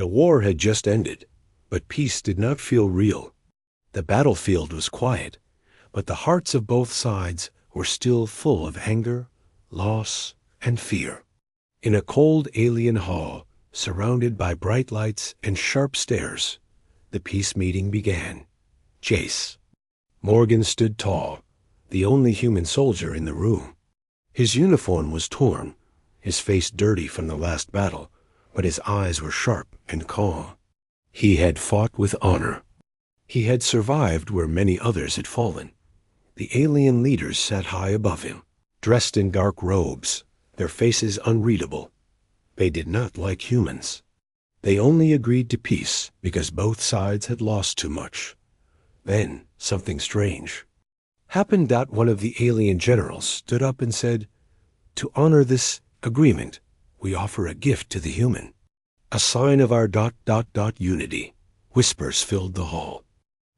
The war had just ended, but peace did not feel real. The battlefield was quiet, but the hearts of both sides were still full of anger, loss, and fear. In a cold alien hall, surrounded by bright lights and sharp stairs, the peace meeting began. Jace. Morgan stood tall, the only human soldier in the room. His uniform was torn, his face dirty from the last battle, but his eyes were sharp and calm. He had fought with honor. He had survived where many others had fallen. The alien leaders sat high above him, dressed in dark robes, their faces unreadable. They did not like humans. They only agreed to peace because both sides had lost too much. Then something strange happened. That one of the alien generals stood up and said, "To honor this agreement, we offer a gift to the human. A sign of our ... unity." Whispers filled the hall.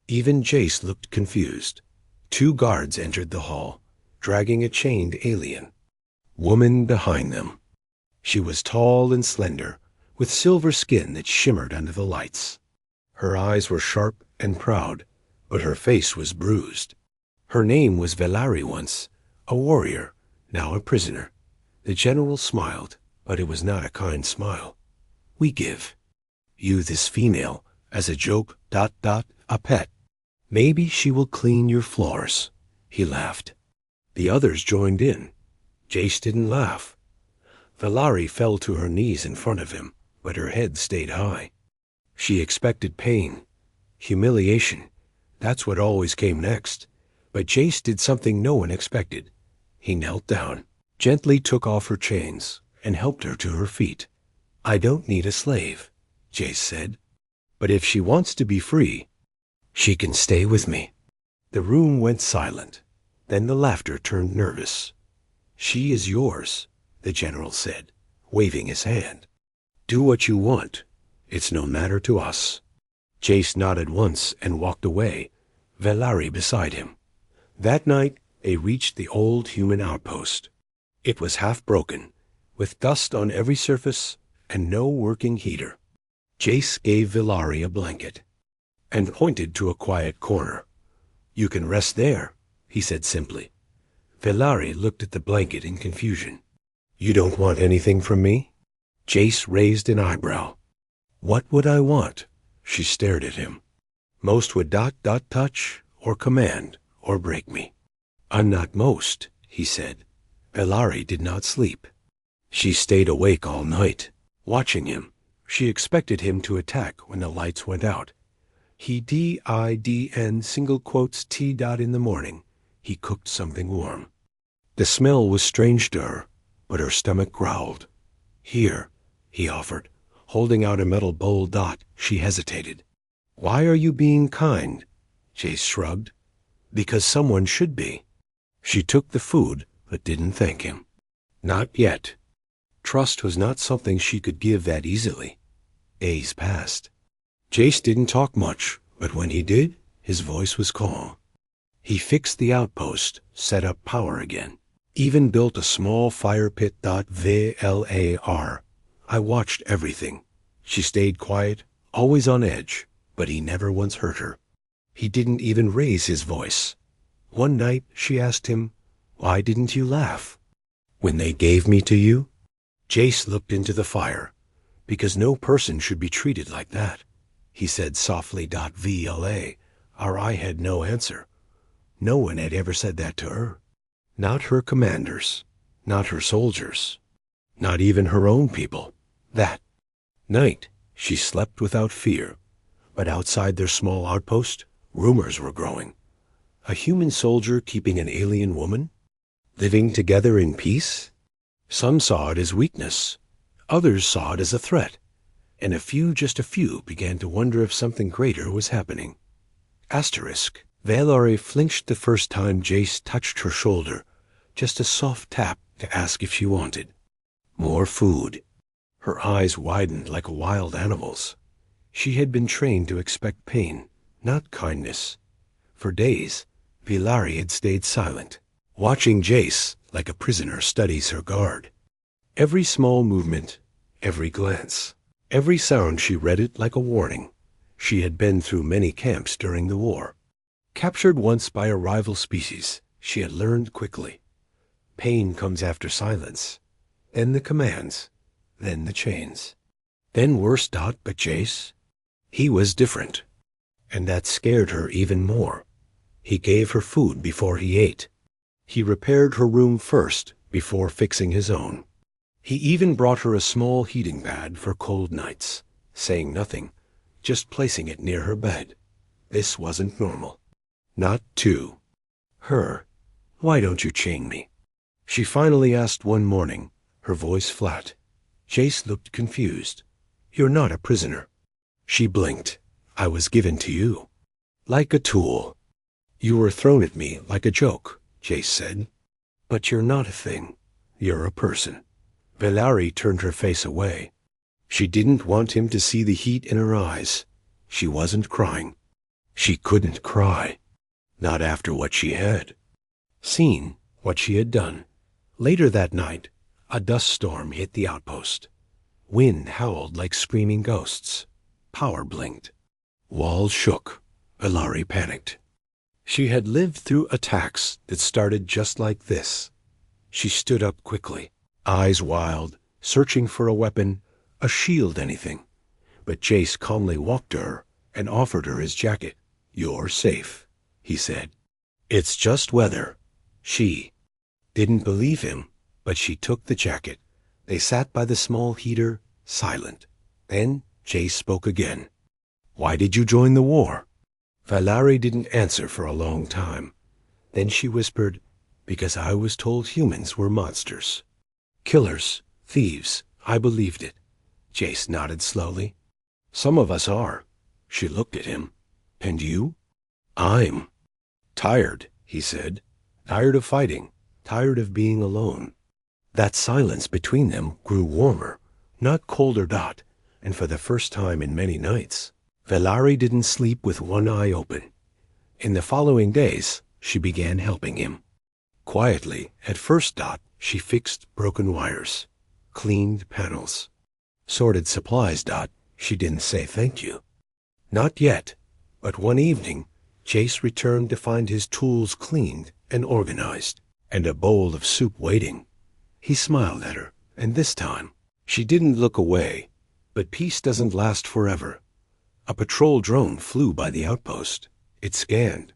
Even Jace looked confused. 2 guards entered the hall, dragging a chained alien. Woman behind them. She was tall and slender, with silver skin that shimmered under the lights. Her eyes were sharp and proud, but her face was bruised. Her name was Velari once, a warrior, now a prisoner. The general smiled, but it was not a kind smile. "We give you this female as a joke ... a pet. Maybe she will clean your floors." He laughed. The others joined in. Jace didn't laugh. Velari fell to her knees in front of him, but her head stayed high. She expected pain, humiliation. That's what always came next. But Jace did something no one expected. He knelt down, gently took off her chains, and helped her to her feet. "I don't need a slave," Jace said. "But if she wants to be free, she can stay with me." The room went silent. Then the laughter turned nervous. "She is yours," the general said, waving his hand. "Do what you want. It's no matter to us." Jace nodded once and walked away, Velari beside him. That night they reached the old human outpost. It was half broken, with dust on every surface and no working heater. Jace gave Velari a blanket and pointed to a quiet corner. "You can rest there," he said simply. Velari looked at the blanket in confusion. "You don't want anything from me?" Jace raised an eyebrow. "What would I want?" She stared at him. "Most would ... touch, or command, or break me." "Not most," he said. Velari did not sleep. She stayed awake all night, watching him. She expected him to attack when the lights went out. He didn single quotes T. in the morning. He cooked something warm. The smell was strange to her, but her stomach growled. "Here," he offered, holding out a metal bowl. She hesitated. "Why are you being kind?" Jace shrugged. "Because someone should be." She took the food, but didn't thank him. Not yet. Trust was not something she could give that easily. Days passed. Jace didn't talk much, but when he did, his voice was calm. He fixed the outpost, set up power again, even built a small fire pit. VLAR. I watched everything. She stayed quiet, always on edge, but he never once hurt her. He didn't even raise his voice. One night she asked him, "Why didn't you laugh when they gave me to you?" Jace looked into the fire. "Because no person should be treated like that," he said softly. VLA. Our eye had no answer. No one had ever said that to her. Not her commanders, not her soldiers, not even her own people. That night she slept without fear, but outside their small outpost, rumors were growing. A human soldier keeping an alien woman? Living together in peace? Some saw it as weakness. Others saw it as a threat. And just a few, began to wonder if something greater was happening. Asterisk. Velari flinched the first time Jace touched her shoulder, just a soft tap to ask if she wanted more food. Her eyes widened like a wild animal's. She had been trained to expect pain, not kindness. For days, Velari had stayed silent, watching Jace like a prisoner studies her guard. Every small movement, every glance, Every sound she read it like a warning. She had been through many camps during the war. Captured once by a rival species, she had learned quickly. Pain comes after silence, then the commands, then the chains. Then worse Dot, but Jace? He was different, and that scared her even more. He gave her food before he ate. He repaired her room first before fixing his own. He even brought her a small heating pad for cold nights, saying nothing, just placing it near her bed. This wasn't normal. Not to her. Why don't you chain me? She finally asked one morning, her voice flat. Jace looked confused. You're not a prisoner. She blinked. I was given to you. Like a tool. You were thrown at me like a joke, Jace said. But you're not a thing. You're a person. Velari turned her face away. She didn't want him to see the heat in her eyes. She wasn't crying. She couldn't cry. Not after what she had seen, what she had done. Later that night, a dust storm hit the outpost. Wind howled like screaming ghosts. Power blinked. Walls shook. Velari panicked. She had lived through attacks that started just like this. She stood up quickly, eyes wild, searching for a weapon, a shield, anything. But Jace calmly walked to her and offered her his jacket. You're safe, he said. It's just weather. She didn't believe him, but she took the jacket. They sat by the small heater, silent. Then Jace spoke again. Why did you join the war? Velari didn't answer for a long time. Then she whispered, because I was told humans were monsters. Killers, thieves, I believed it. Jace nodded slowly. Some of us are. She looked at him. And you? I'm tired, he said. Tired of fighting, tired of being alone. That silence between them grew warmer, not colder Dot, and for the first time in many nights, Velari didn't sleep with one eye open. In the following days, she began helping him. Quietly, at first Dot, she fixed broken wires, cleaned panels, sorted supplies Dot. She didn't say thank you. Not yet, but one evening, Jace returned to find his tools cleaned and organized, and a bowl of soup waiting. He smiled at her, and this time, she didn't look away. But peace doesn't last forever. A patrol drone flew by the outpost. It scanned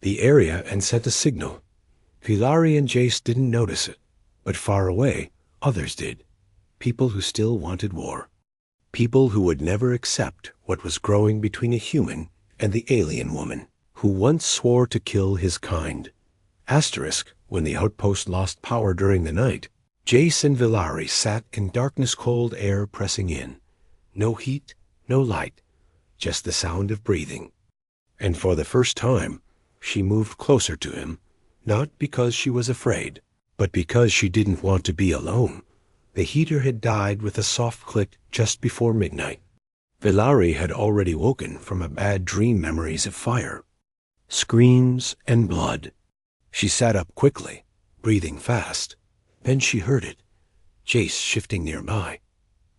the area and sent a signal. Velari and Jace didn't notice it, but far away, others did. People who still wanted war. People who would never accept what was growing between a human and the alien woman, who once swore to kill his kind. Asterisk, when the outpost lost power during the night, Jace and Velari sat in darkness-cold air pressing in. No heat, no light, just the sound of breathing. And for the first time, she moved closer to him, not because she was afraid, but because she didn't want to be alone. The heater had died with a soft click just before midnight. Velari had already woken from a bad dream memories of fire, screams, and blood. She sat up quickly, breathing fast. Then she heard it. Jace shifting nearby.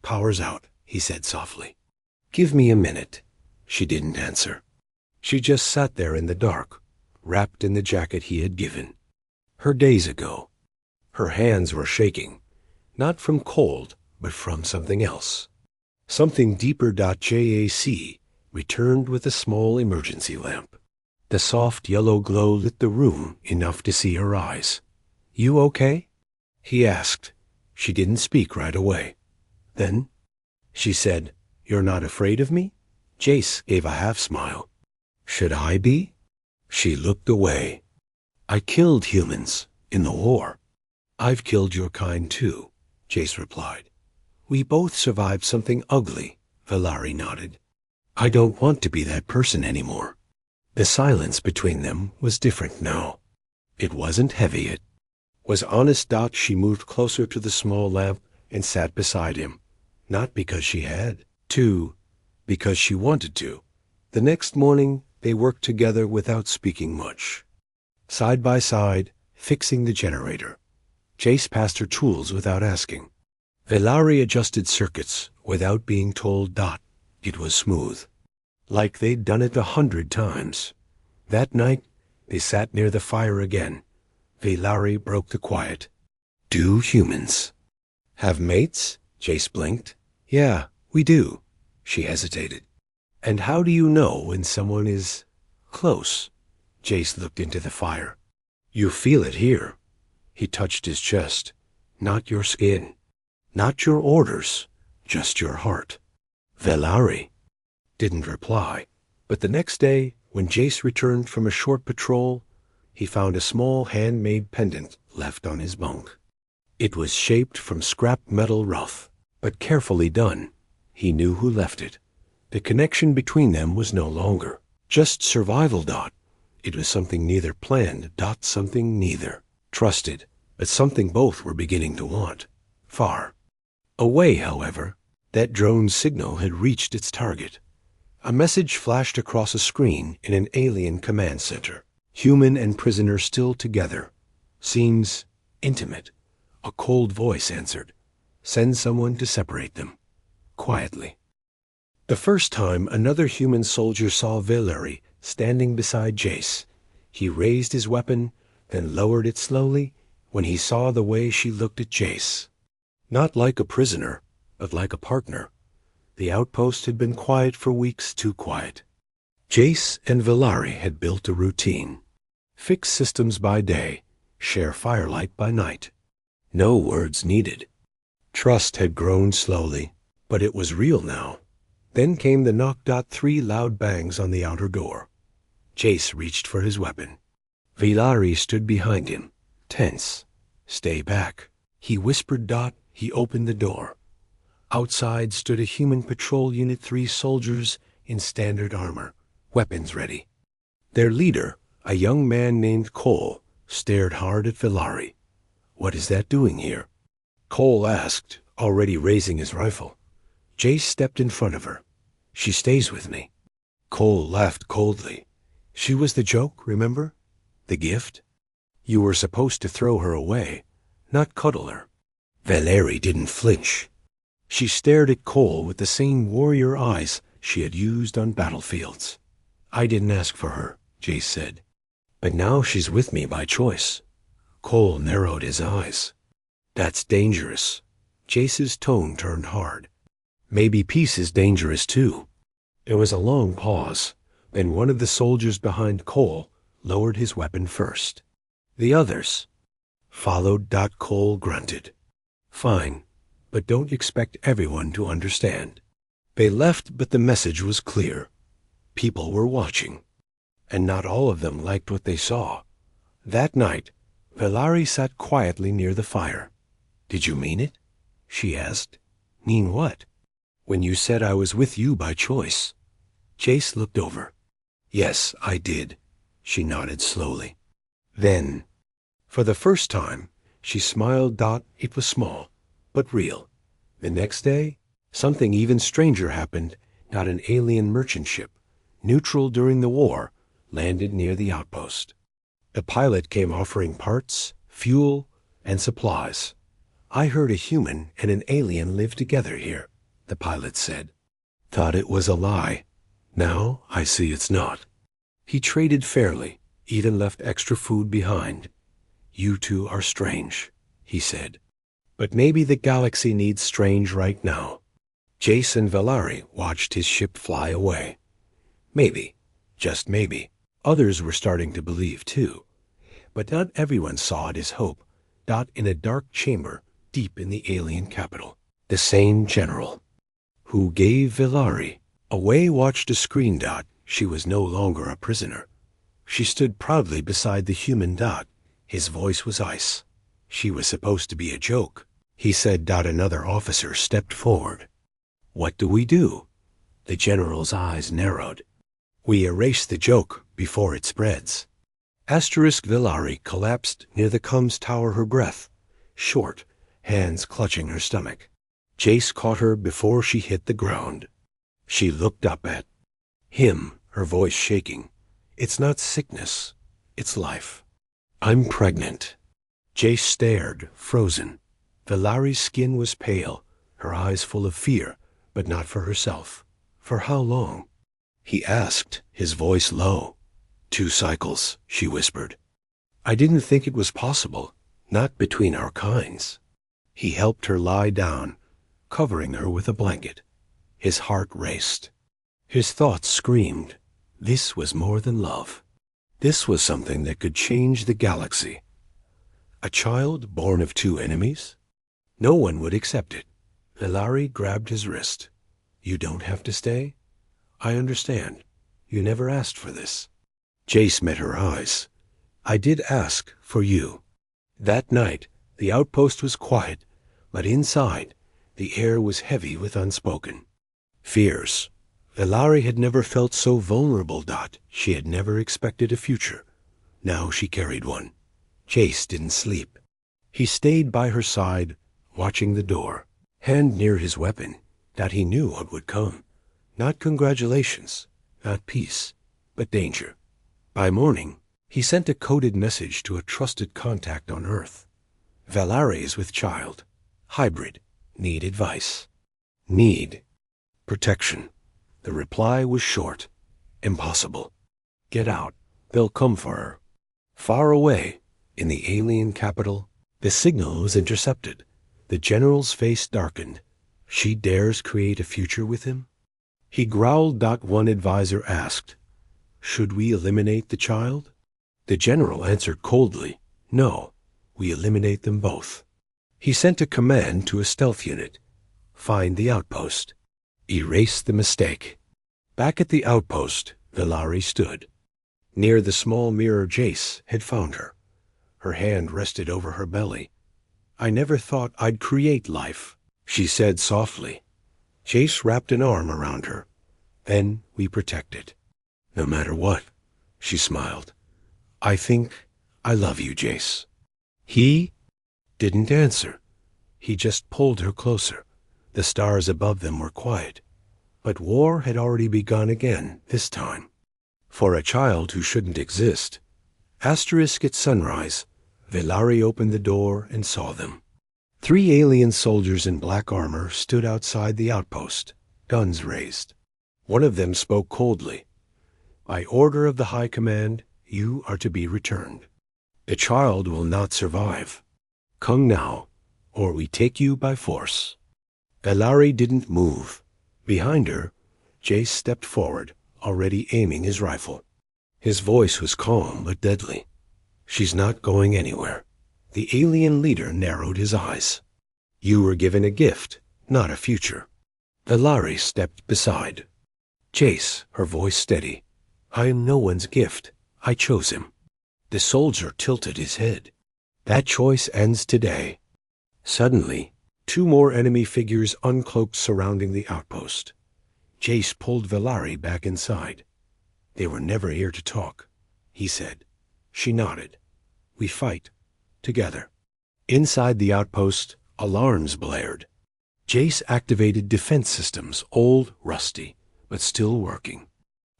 Power's out, he said softly. Give me a minute. She didn't answer. She just sat there in the dark, wrapped in the jacket he had given her days ago. Her hands were shaking, not from cold, but from something else. Something deeper. JAC returned with a small emergency lamp. The soft yellow glow lit the room enough to see her eyes. You okay? He asked. She didn't speak right away. Then she said, You're not afraid of me? Jace gave a half-smile. Should I be? She looked away. I killed humans in the war. I've killed your kind too, Jace replied. We both survived something ugly, Velari nodded. I don't want to be that person anymore. The silence between them was different now. It wasn't heavy, it was honest. She moved closer to the small lamp and sat beside him, not because she had to, because she wanted to. The next morning, they worked together without speaking much. Side by side, fixing the generator. Jace passed her tools without asking. Velari adjusted circuits without being told Dot it was smooth, like they'd done it 100 times. That night, they sat near the fire again. Velari broke the quiet. "Do humans have mates?" Jace blinked. "Yeah, we do." She hesitated. "And how do you know when someone is close?" Jace looked into the fire. "You feel it here." He touched his chest. "Not your skin. Not your orders. Just your heart." Velari didn't reply. But the next day, when Jace returned from a short patrol, he found a small handmade pendant left on his bunk. It was shaped from scrap metal rough, but carefully done. He knew who left it. The connection between them was no longer just survival. Dot. It was something neither planned. Dot something neither trusted, but something both were beginning to want. Far away, however, that drone's signal had reached its target. A message flashed across a screen in an alien command center. Human and prisoner still together. Seems intimate. A cold voice answered. Send someone to separate them. Quietly. The first time another human soldier saw Velari standing beside Jace, he raised his weapon, then lowered it slowly when he saw the way she looked at Jace. Not like a prisoner, but like a partner. The outpost had been quiet for weeks, too quiet. Jace and Velari had built a routine. Fix systems by day, share firelight by night. No words needed. Trust had grown slowly, but it was real now. Then came the knock. 3 loud bangs on the outer door. Jace reached for his weapon. Velari stood behind him, tense. Stay back. He whispered. He opened the door. Outside stood a human patrol unit, 3 soldiers in standard armor, weapons ready. Their leader, a young man named Cole, stared hard at Velari. What is that doing here? Cole asked, already raising his rifle. Jace stepped in front of her. She stays with me. Cole laughed coldly. She was the joke, remember? The gift? You were supposed to throw her away, not cuddle her. Velari didn't flinch. She stared at Cole with the same warrior eyes she had used on battlefields. I didn't ask for her, Jace said. But now she's with me by choice. Cole narrowed his eyes. That's dangerous. Jace's tone turned hard. Maybe peace is dangerous too. There was a long pause. Then one of the soldiers behind Cole lowered his weapon first. The others followed. Cole grunted. Fine, but don't expect everyone to understand. They left, but the message was clear. People were watching, and not all of them liked what they saw. That night, Velari sat quietly near the fire. Did you mean it? She asked. Mean what? When you said I was with you by choice. Jace looked over. Yes, I did. She nodded slowly. Then, for the first time, she smiled. It was small, but real. The next day, something even stranger happened. An alien merchant ship, neutral during the war, landed near the outpost. The pilot came offering parts, fuel, and supplies. I heard a human and an alien live together here, the pilot said. Thought it was a lie. Now I see it's not. He traded fairly, even left extra food behind. You two are strange, he said. But maybe the galaxy needs strange right now. Jace and Velari watched his ship fly away. Maybe, just maybe, others were starting to believe too. But not everyone saw it as hope. In a dark chamber deep in the alien capital, the same general who gave Velari away watched a screen. She was no longer a prisoner. She stood proudly beside the human. His voice was ice. She was supposed to be a joke, he said. Another officer stepped forward. What do we do? The general's eyes narrowed. We erase the joke before it spreads. Velari collapsed near the comms tower, her breath short, hands clutching her stomach. Jace caught her before she hit the ground. She looked up at him, her voice shaking. It's not sickness, it's life. I'm pregnant. Jace stared, frozen. Velari's skin was pale, her eyes full of fear, but not for herself. For how long? He asked, his voice low. 2 cycles, she whispered. I didn't think it was possible, not between our kinds. He helped her lie down, covering her with a blanket. His heart raced. His thoughts screamed. This was more than love. This was something that could change the galaxy. A child born of 2 enemies? No one would accept it. Velari grabbed his wrist. You don't have to stay? I understand. You never asked for this. Jace met her eyes. I did ask for you. That night, the outpost was quiet, but inside, the air was heavy with unspoken fears. Velari had never felt so vulnerable. She had never expected a future. Now she carried one. Jace didn't sleep. He stayed by her side, watching the door, hand near his weapon, that he knew what would come. Not congratulations, not peace, but danger. By morning, he sent a coded message to a trusted contact on Earth. Velari is with child. Hybrid. Need advice. Need protection. The reply was short. Impossible. Get out. They'll come for her. Far away, in the alien capital, the signal was intercepted. The general's face darkened. She dares create a future with him? He growled. One advisor asked, should we eliminate the child? The general answered coldly, no, we eliminate them both. He sent a command to a stealth unit. Find the outpost. Erase the mistake. Back at the outpost, Velari stood. Near the small mirror Jace had found her. Her hand rested over her belly. I never thought I'd create life, she said softly. Jace wrapped an arm around her. Then we protect it. No matter what, she smiled. I think I love you, Jace. He didn't answer. He just pulled her closer. The stars above them were quiet. But war had already begun again, this time. For a child who shouldn't exist. Asterisk at sunrise, Velari opened the door and saw them. 3 alien soldiers in black armor stood outside the outpost, guns raised. One of them spoke coldly. By order of the High Command, you are to be returned. The child will not survive. Come now, or we take you by force. Velari didn't move. Behind her, Jace stepped forward, already aiming his rifle. His voice was calm but deadly. She's not going anywhere. The alien leader narrowed his eyes. You were given a gift, not a future. Velari stepped beside. Jace, her voice steady. I am no one's gift. I chose him. The soldier tilted his head. That choice ends today. Suddenly, 2 more enemy figures uncloaked surrounding the outpost. Jace pulled Velari back inside. They were never here to talk, he said. She nodded. We fight. Together. Inside the outpost, alarms blared. Jace activated defense systems, old, rusty, but still working.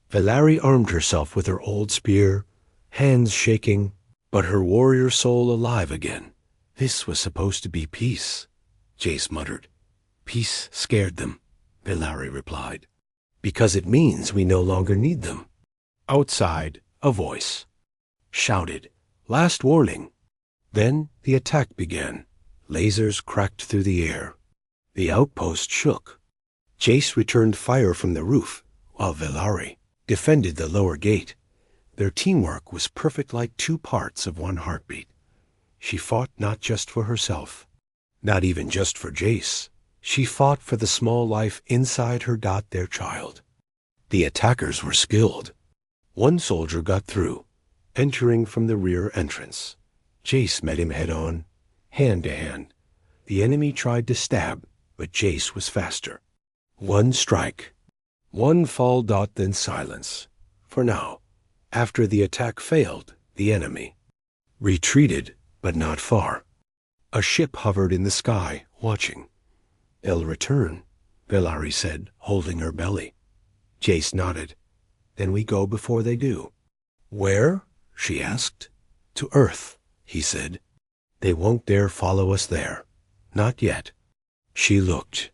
Velari armed herself with her old spear, hands shaking, but her warrior soul alive again. This was supposed to be peace, Jace muttered. Peace scared them, Velari replied. Because it means we no longer need them. Outside, a voice shouted, Last warning. Then the attack began. Lasers cracked through the air. The outpost shook. Jace returned fire from the roof, while Velari defended the lower gate. Their teamwork was perfect, like 2 parts of one heartbeat. She fought not just for herself, not even just for Jace. She fought for the small life inside her. Their child. The attackers were skilled. One soldier got through, entering from the rear entrance. Jace met him head-on, hand to hand. The enemy tried to stab, but Jace was faster. 1 strike. 1 fall. Then silence. For now. After the attack failed, the enemy retreated, but not far. A ship hovered in the sky, watching. They'll return, Velari said, holding her belly. Jace nodded. Then we go before they do. Where? She asked. To Earth, he said. They won't dare follow us there. Not yet. She looked.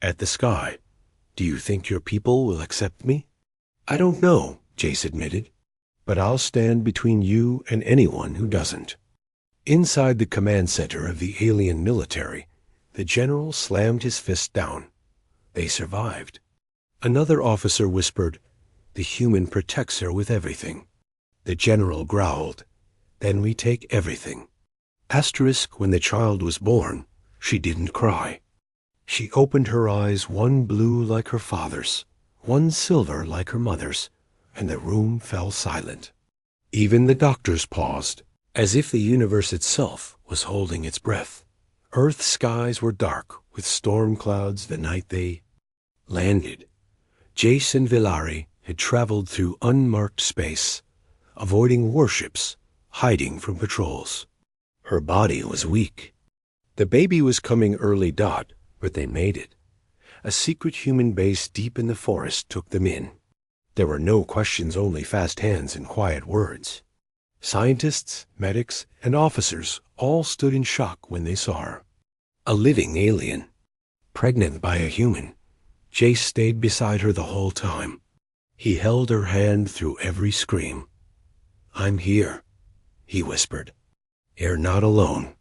At the sky, Do you think your people will accept me? I don't know, Jace admitted, but I'll stand between you and anyone who doesn't. Inside the command center of the alien military, the general slammed his fist down. They survived. Another officer whispered, "The human protects her with everything." The general growled, "Then we take everything." Asterisk, when the child was born, she didn't cry. She opened her eyes, one blue like her father's, one silver like her mother's, and the room fell silent. Even the doctors paused, as if the universe itself was holding its breath. Earth's skies were dark with storm clouds the night they landed. Jace and Villari had traveled through unmarked space, avoiding warships, hiding from patrols. Her body was weak. The baby was coming early. But they made it. A secret human base deep in the forest took them in. There were no questions, only fast hands and quiet words. Scientists, medics, and officers all stood in shock when they saw her. A living alien, pregnant by a human. Jace stayed beside her the whole time. He held her hand through every scream. "I'm here," he whispered. "You're not alone."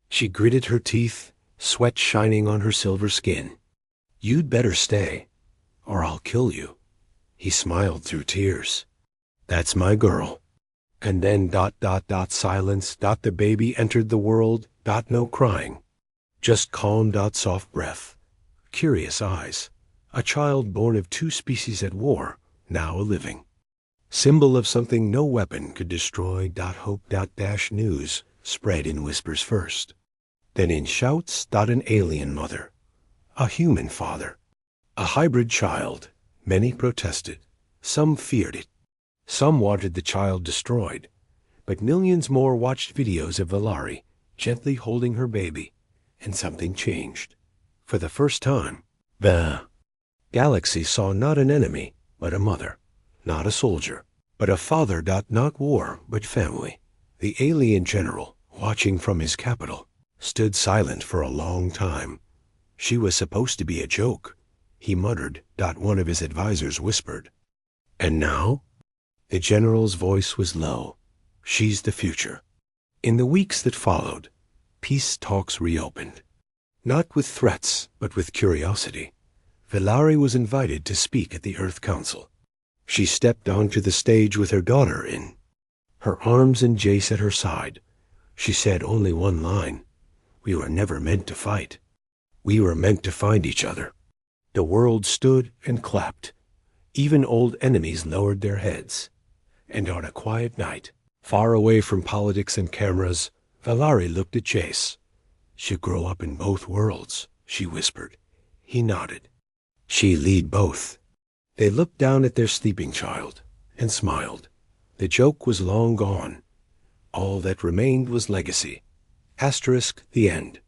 She gritted her teeth, sweat shining on her silver skin. "You'd better stay, or I'll kill you." He smiled through tears. "That's my girl." And then ... silence. The baby entered the world. No crying. Just calm. Soft breath. Curious eyes. A child born of two species at war, now a living. Symbol of something no weapon could destroy. Hope. News spread in whispers first. Then in shouts. An alien mother. A human father. A hybrid child. Many protested. Some feared it. Some wanted the child destroyed. But millions more watched videos of Villari gently holding her baby, and something changed. For the first time, the galaxy saw not an enemy, but a mother. Not a soldier, but a father. Not war, but family. The alien general, watching from his capital, stood silent for a long time. She was supposed to be a joke, he muttered. One of his advisors whispered. And now? The general's voice was low. She's the future. In the weeks that followed, peace talks reopened. Not with threats, but with curiosity. Villari was invited to speak at the Earth Council. She stepped onto the stage with her daughter in her arms and Jace at her side. She said only one line. "We were never meant to fight. We were meant to find each other." The world stood and clapped. Even old enemies lowered their heads. And on a quiet night, far away from politics and cameras, Villari looked at Jace. "She'll grow up in both worlds," she whispered. He nodded. "She lead both." They looked down at their sleeping child and smiled. The joke was long gone. All that remained was legacy. Asterisk, the end.